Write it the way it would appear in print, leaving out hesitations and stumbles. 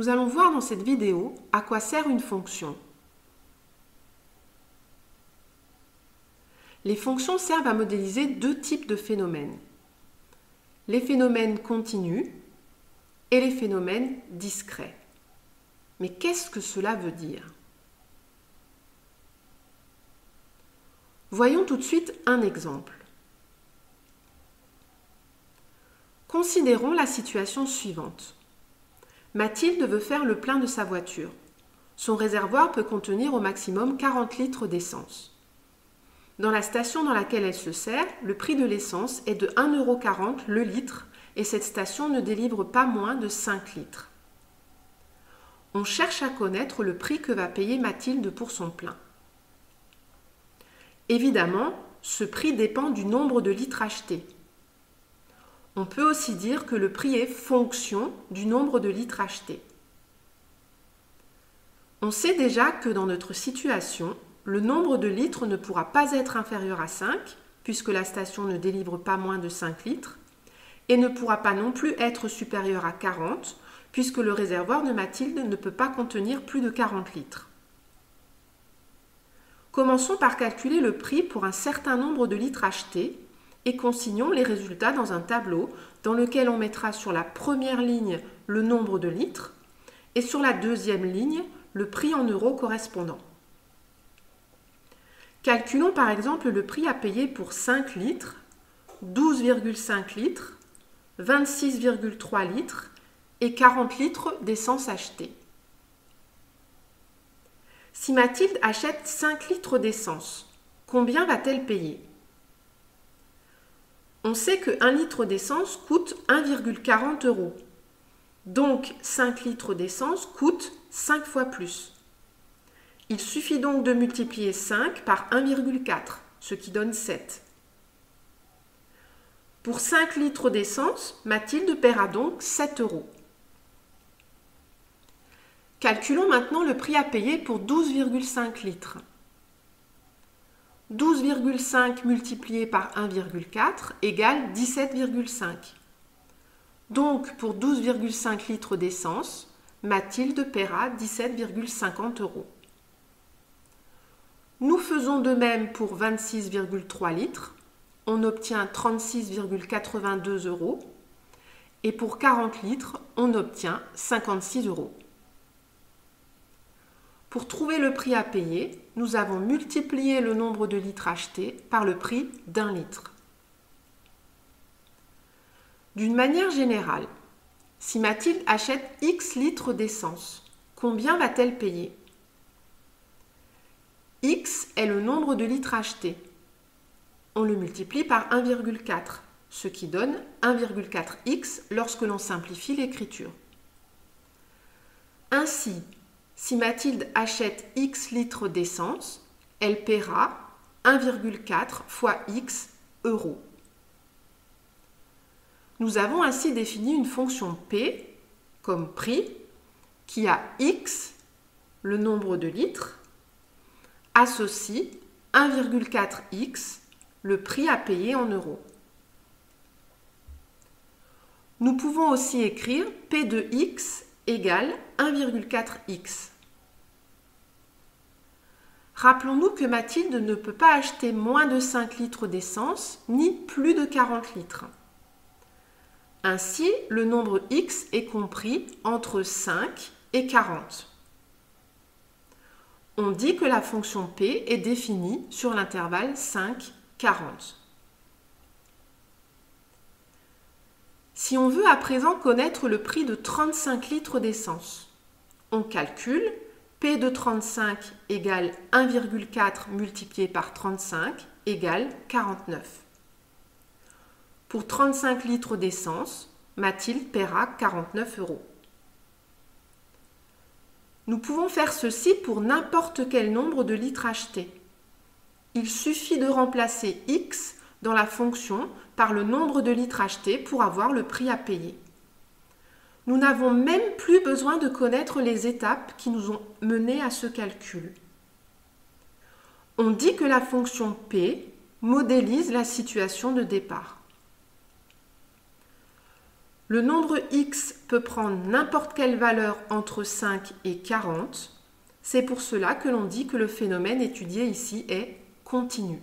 Nous allons voir dans cette vidéo à quoi sert une fonction. Les fonctions servent à modéliser deux types de phénomènes. Les phénomènes continus et les phénomènes discrets. Mais qu'est-ce que cela veut dire? Voyons tout de suite un exemple. Considérons la situation suivante. Mathilde veut faire le plein de sa voiture. Son réservoir peut contenir au maximum 40 litres d'essence. Dans la station dans laquelle elle se sert, le prix de l'essence est de 1,40 € le litre et cette station ne délivre pas moins de 5 litres. On cherche à connaître le prix que va payer Mathilde pour son plein. Évidemment, ce prix dépend du nombre de litres achetés. On peut aussi dire que le prix est fonction du nombre de litres achetés. On sait déjà que dans notre situation, le nombre de litres ne pourra pas être inférieur à 5, puisque la station ne délivre pas moins de 5 litres, et ne pourra pas non plus être supérieur à 40, puisque le réservoir de Mathilde ne peut pas contenir plus de 40 litres. Commençons par calculer le prix pour un certain nombre de litres achetés et consignons les résultats dans un tableau dans lequel on mettra sur la première ligne le nombre de litres et sur la deuxième ligne le prix en euros correspondant. Calculons par exemple le prix à payer pour 5 litres, 12,5 litres, 26,3 litres et 40 litres d'essence achetée. Si Mathilde achète 5 litres d'essence, combien va-t-elle payer? On sait que 1 litre d'essence coûte 1,40 €. Donc 5 litres d'essence coûte 5 fois plus. Il suffit donc de multiplier 5 par 1,4, ce qui donne 7. Pour 5 litres d'essence, Mathilde paiera donc 7 €. Calculons maintenant le prix à payer pour 12,5 litres. 12,5 multiplié par 1,4 égale 17,5. Donc, pour 12,5 litres d'essence, Mathilde paiera 17,50 €. Nous faisons de même pour 26,3 litres. On obtient 36,82 €. Et pour 40 litres, on obtient 56 €. Pour trouver le prix à payer, nous avons multiplié le nombre de litres achetés par le prix d'1 litre. D'une manière générale, si Mathilde achète X litres d'essence, combien va-t-elle payer? X est le nombre de litres achetés. On le multiplie par 1,4, ce qui donne 1,4x lorsque l'on simplifie l'écriture. Ainsi, si Mathilde achète X litres d'essence, elle paiera 1,4 fois X euros. Nous avons ainsi défini une fonction P comme prix qui a X, le nombre de litres, associe 1,4x, le prix à payer en euros. Nous pouvons aussi écrire P de X égale 1,4x. Rappelons-nous que Mathilde ne peut pas acheter moins de 5 litres d'essence ni plus de 40 litres. Ainsi, le nombre X est compris entre 5 et 40. On dit que la fonction P est définie sur l'intervalle 5, 40. Si on veut à présent connaître le prix de 35 litres d'essence, on calcule P de 35 égale 1,4 multiplié par 35 égale 49. Pour 35 litres d'essence, Mathilde paiera 49 €. Nous pouvons faire ceci pour n'importe quel nombre de litres achetés. Il suffit de remplacer X dans la fonction par le nombre de litres achetés pour avoir le prix à payer. Nous n'avons même plus besoin de connaître les étapes qui nous ont menés à ce calcul. On dit que la fonction P modélise la situation de départ. Le nombre x peut prendre n'importe quelle valeur entre 5 et 40. C'est pour cela que l'on dit que le phénomène étudié ici est continu.